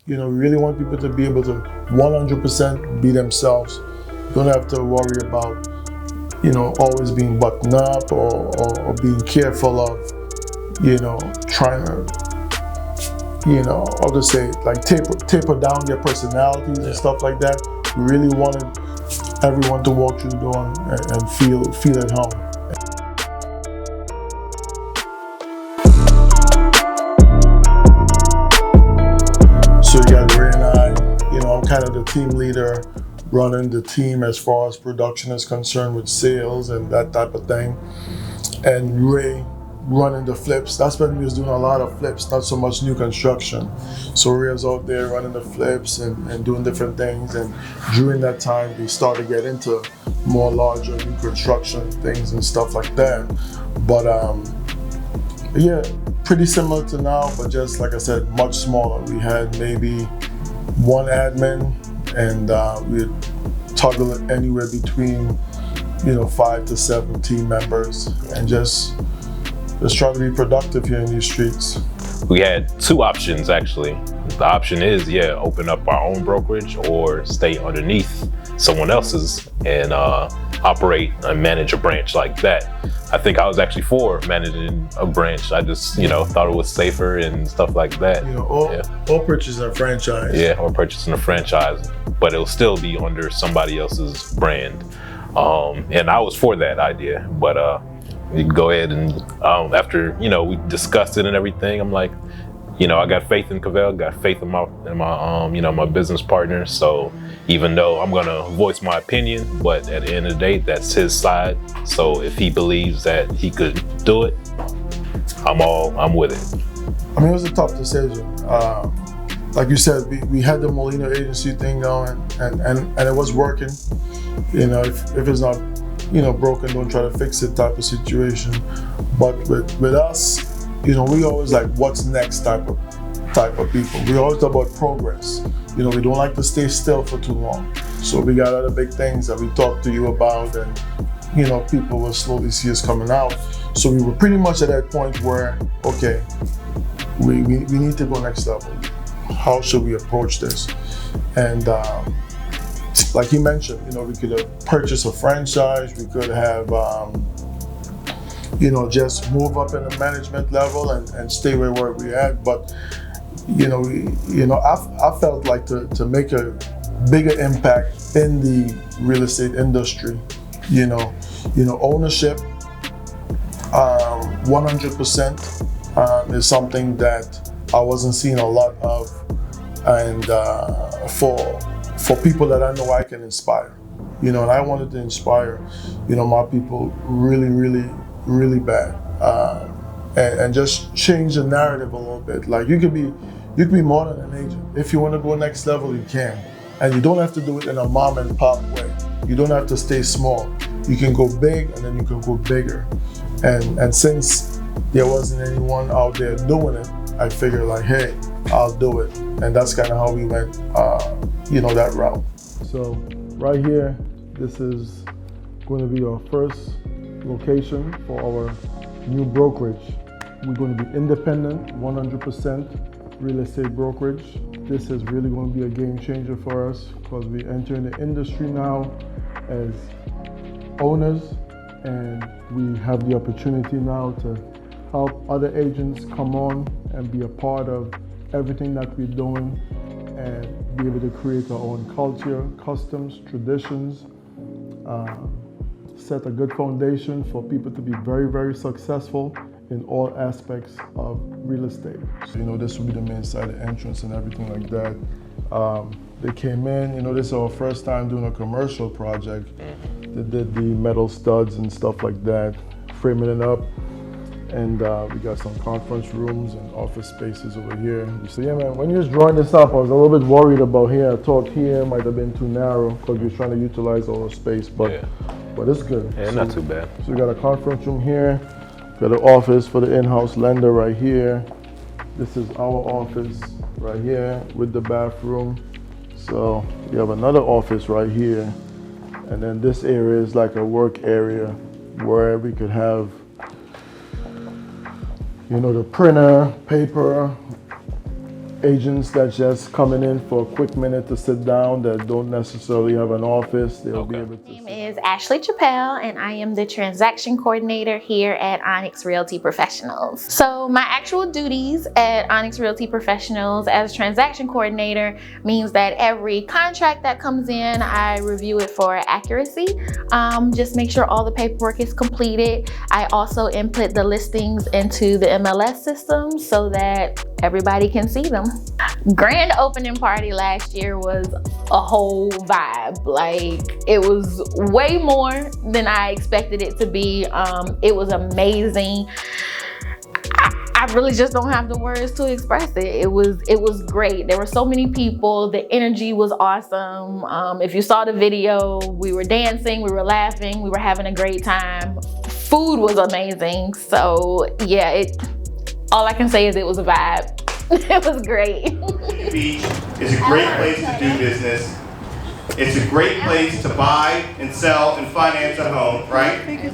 We really want people to be able to 100% be themselves. Don't have to worry about, always being buttoned up or being careful of, trying to, I'll just say like taper down their personalities and stuff like that. We really wanted everyone to walk through the door and feel at home. So you got Ray and I, I'm kind of the team leader, running the team as far as production is concerned with sales and that type of thing. And Ray running the flips. That's when we was doing a lot of flips, not so much new construction. So Ray was out there running the flips and doing different things. And during that time, we started to get into more larger new construction things and stuff like that. But yeah, pretty similar to now, but just like I said, much smaller. We had maybe one admin, and we'd toggle it anywhere between 5 to 7 team members, and just try to be productive here in these streets. We had 2 options actually. The option is, open up our own brokerage or stay underneath someone else's and operate and manage a branch like that. I think I was actually for managing a branch. I just, thought it was safer and stuff like that. Or purchasing a franchise. Yeah, or purchasing a franchise, but it'll still be under somebody else's brand. And I was for that idea, but you can go ahead and after we discussed it and everything, I'm like, I got faith in Cavell, got faith in my my business partner. So even though I'm gonna voice my opinion, but at the end of the day, that's his side. So if he believes that he could do it, I'm with it. I mean, it was a tough decision. Like you said, we had the Molina agency thing going, and it was working. If it's not broken, don't try to fix it type of situation. But with us, we always like what's next type of people. We always talk about progress. We don't like to stay still for too long. So we got other big things that we talked to you about, and people will slowly see us coming out. So we were pretty much at that point where, okay, we need to go next level. How should we approach this? And like he mentioned, we could have purchased a franchise. We could have, just move up in the management level and stay where we're at. But, I felt like to make a bigger impact in the real estate industry, ownership, 100% is something that I wasn't seeing a lot of, and for people that I know I can inspire, and I wanted to inspire, my people really, really, really bad, and just change the narrative a little bit. Like you could be more than an agent. If you want to go next level, you can, and you don't have to do it in a mom and pop way. You don't have to stay small. You can go big, and then you can go bigger. And since there wasn't anyone out there doing it, I figured like, hey, I'll do it, and that's kind of how we went, that route. So right here, this is going to be our first location for our new brokerage. We're going to be independent, 100% real estate brokerage. This is really going to be a game changer for us because we enter in the industry now as owners, and we have the opportunity now to help other agents come on and be a part of everything that we're doing and be able to create our own culture, customs, traditions, set a good foundation for people to be very, very successful in all aspects of real estate. This will be the main side of entrance and everything like that. They came in, this is our first time doing a commercial project. They did the metal studs and stuff like that, framing it up. And we got some conference rooms and office spaces over here. So yeah, man, when you was drawing this up, I was a little bit worried about here. I thought here might have been too narrow because we were trying to utilize all the space, but it's good. Yeah, not too bad. So we got a conference room here. Got an office for the in-house lender right here. This is our office right here with the bathroom. So we have another office right here. And then this area is like a work area where we could have, the printer, paper agents that's just coming in for a quick minute to sit down that don't necessarily have an office. They'll be able to. My name is Ashley Chappelle, and I am the transaction coordinator here at ONYX Realty Professionals. So my actual duties at ONYX Realty Professionals as transaction coordinator means that every contract that comes in, I review it for accuracy. Just make sure all the paperwork is completed. I also input the listings into the MLS system so that everybody can see them. Grand opening party last year was a whole vibe. Like, it was way more than I expected it to be. It was amazing. I really just don't have the words to express it. It was great. There were so many people. The energy was awesome. If you saw the video, we were dancing, we were laughing, we were having a great time. Food was amazing. So yeah, all I can say is it was a vibe. It was great. Beach is a great place to do business. It's a great place to buy and sell and finance a home, right? And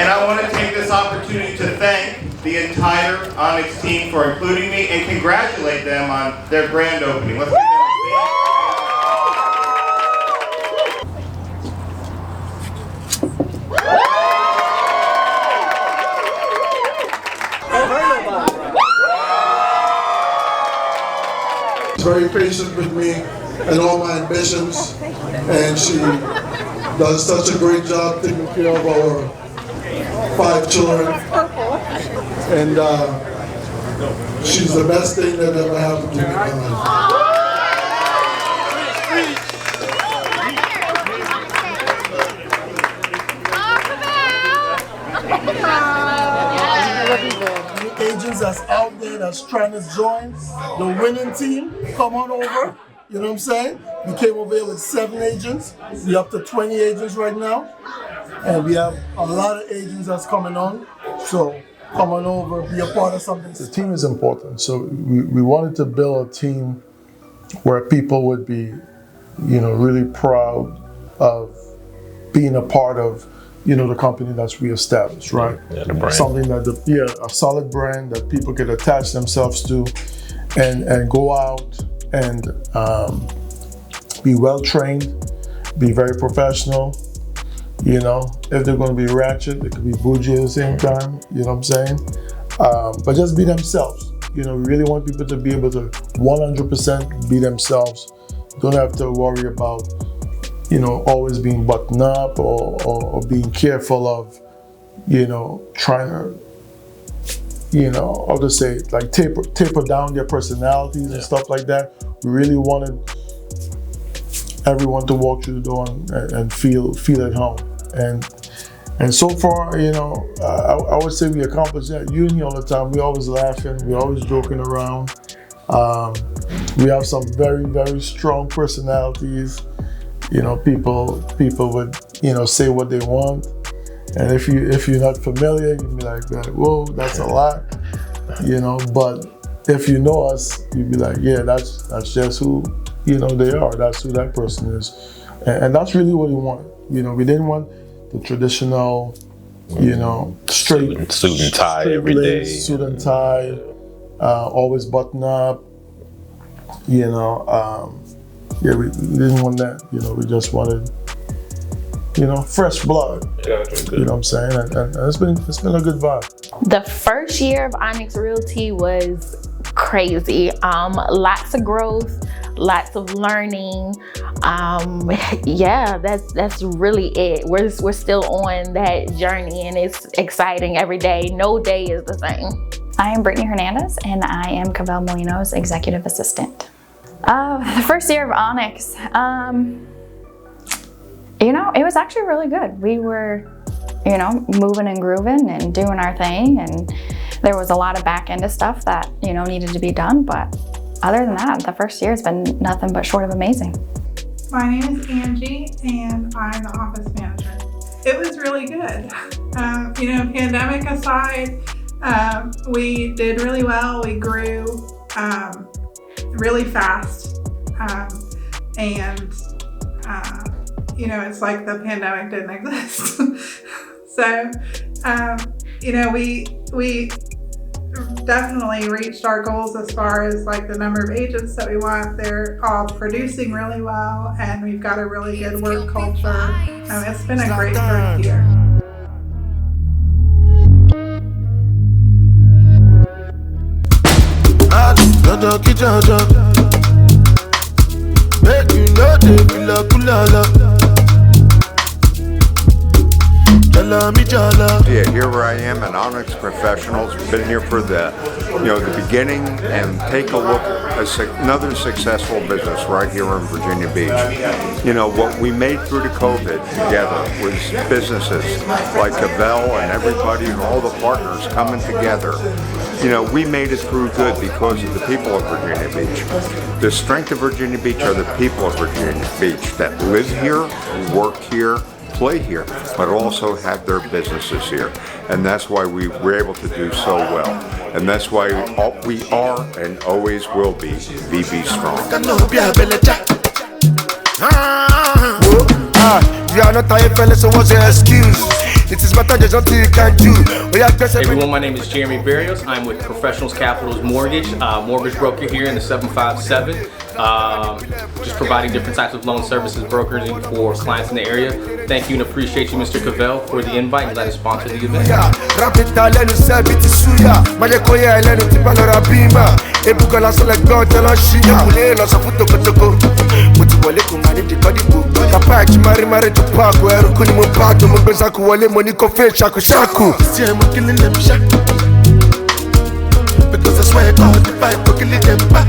I want to take this opportunity to thank the entire ONYX team for including me and congratulate them on their grand opening. Let's give them Very patient with me and all my ambitions, and she does such a great job taking care of our 5 children, and she's the best thing that ever happened to me in my life. Agents that's out there that's trying to join the winning team, come on over. You know what I'm saying? We came over here with 7 agents. We're up to 20 agents right now. And we have a lot of agents that's coming on. So come on over, be a part of something. The team is important. So we wanted to build a team where people would be, really proud of being a part of the company that's reestablished, right? Yeah, the brand. Something that, a solid brand that people can attach themselves to and go out and be well trained, be very professional. If they're going to be ratchet, they could be bougie at the same time, you know what I'm saying? But just be themselves. We really want people to be able to 100% be themselves. Don't have to worry about always being buttoned up or being careful of, trying to, how to say, like taper down their personalities and stuff like that. We really wanted everyone to walk through the door and feel at home. And so far, I would say we accomplished that. You and me all the time, we always laughing, we always joking around. We have some very, very strong personalities. People would, say what they want. And if you're not familiar, you'd be like, whoa, that's a lot, but if you know us, you'd be like, yeah, that's just who, they are. That's who that person is. And that's really what we wanted. We didn't want the traditional, straight suit and tie every day. Suit and tie, always button up, yeah, we didn't want that. We just wanted, fresh blood. Yeah, you know what I'm saying? And it's been a good vibe. The first year of ONYX Realty was crazy. Lots of growth, lots of learning. Yeah, that's really it. We're still on that journey, and it's exciting every day. No day is the same. I am Brittany Hernandez, and I am Cabell Molino's executive assistant. The first year of ONYX, it was actually really good. We were, moving and grooving and doing our thing, and there was a lot of back end stuff that, needed to be done, but other than that, the first year has been nothing but short of amazing. My name is Angie, and I'm the office manager. It was really good. Pandemic aside, we did really well. We grew really fast, it's like the pandemic didn't exist. So we definitely reached our goals as far as like the number of agents that we want. They're all producing really well, and we've got a really good work culture. It's been a great first year. Yeah, here I am at ONYX Professionals. Been here for the beginning, and take a look at another successful business right here in Virginia Beach. You know, what we made through the COVID together was businesses like Cavell and everybody and all the partners coming together. You know, we made it through good because of the people of Virginia Beach. The strength of Virginia Beach are the people of Virginia Beach that live here, work here, play here, but also have their businesses here. And that's why we were able to do so well. And that's why we are and always will be VB Strong. You are not tired, fellas, so what's your excuse? It is better there's nothing you can do. Hey everyone, my name is Jeremy Barrios. I'm with Professionals Capitals Mortgage, mortgage broker here in the 757. Just providing different types of loan services, brokering for clients in the area. Thank you and appreciate you, Mr. Cavell, for the invite and let us sponsor the event. Because I swear God, if I go kill them back.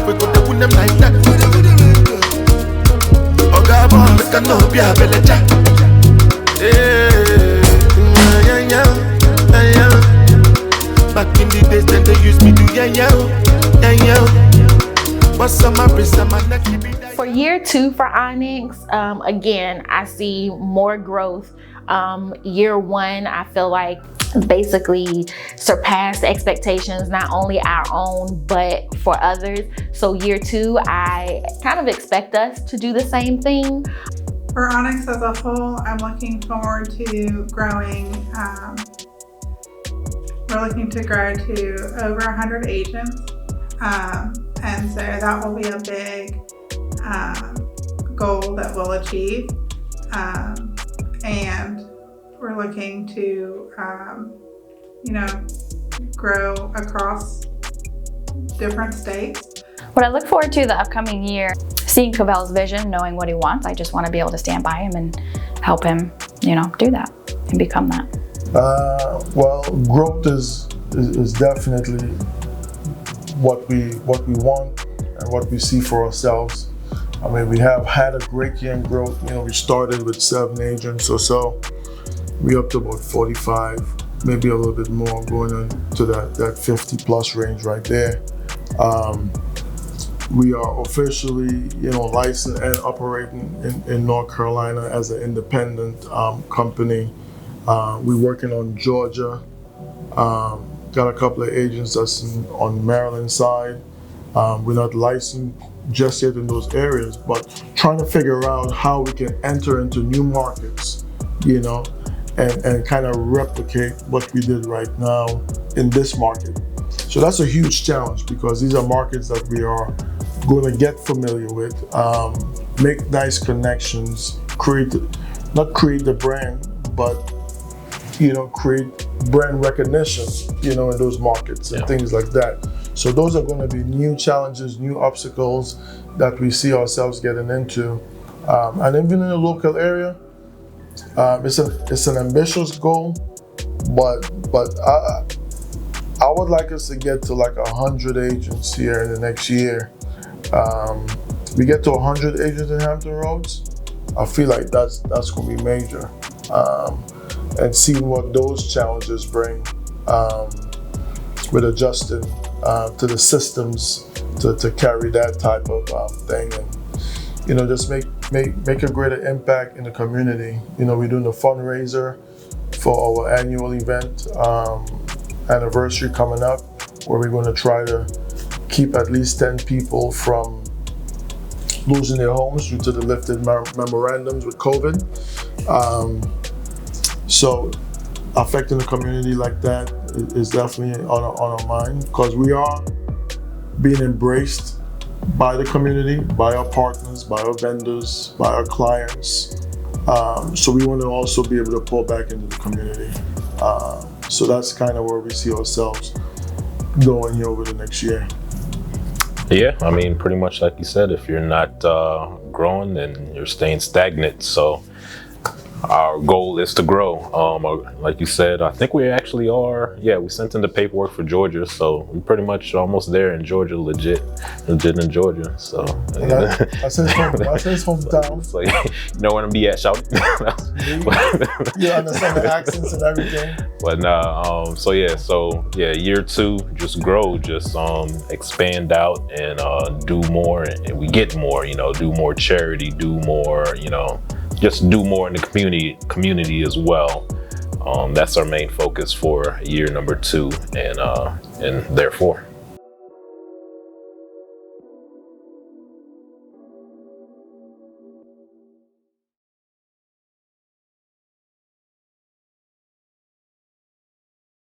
We go to win them like that. Oh God, we can no be a beleja. Back in the days, then they used me to what's on my wrist, on my neck? For year 2 for ONYX, again, I see more growth. Year 1, I feel like basically surpassed expectations, not only our own, but for others. So year 2, I kind of expect us to do the same thing. For ONYX as a whole, I'm looking forward to growing. We're looking to grow to over 100 agents. And so that will be a big goal that we'll achieve. And we're looking to, grow across different states. What I look forward to the upcoming year, seeing Cavell's vision, knowing what he wants. I just want to be able to stand by him and help him, do that and become that. Well, growth is definitely what we want and what we see for ourselves. I mean, we have had a great year in growth. We started with 7 agents or so. We're up to about 45, maybe a little bit more, going into that 50 plus range right there. We are officially, licensed and operating in North Carolina as an independent company. We're working on Georgia. Got a couple of agents that's on the Maryland side. We're not licensed just yet in those areas, but trying to figure out how we can enter into new markets, and kind of replicate what we did right now in this market. So that's a huge challenge because these are markets that we are going to get familiar with, make nice connections, not create the brand, but create brand recognition, in those markets and things like that. So those are going to be new challenges, new obstacles that we see ourselves getting into. And even in the local area, it's an ambitious goal, but I would like us to get to like 100 agents here in the next year. We get to 100 agents in Hampton Roads, I feel like that's going to be major. And seeing what those challenges bring with adjusting to the systems to carry that type of thing, and just make a greater impact in the community. We're doing a fundraiser for our annual event anniversary coming up, where we're going to try to keep at least 10 people from losing their homes due to the lifted memorandums with COVID. So affecting the community like that is definitely on our mind, because we are being embraced by the community, by our partners, by our vendors, by our clients. So we want to also be able to pour back into the community. So that's kind of where we see ourselves going here over the next year. Yeah, I mean, pretty much like you said, if you're not growing, then you're staying stagnant. So our goal is to grow. Like you said, I think we actually are. Yeah, we sent in the paperwork for Georgia, so we're pretty much almost there in Georgia, legit in Georgia. So that's his hometown. So you know where I'm be at, shout. You understand the accents and everything. But so yeah, year 2, just grow, just expand out and do more, and we get more. You know, do more charity, do more. You know, just do more in the community as well. That's our main focus for year number 2, and therefore.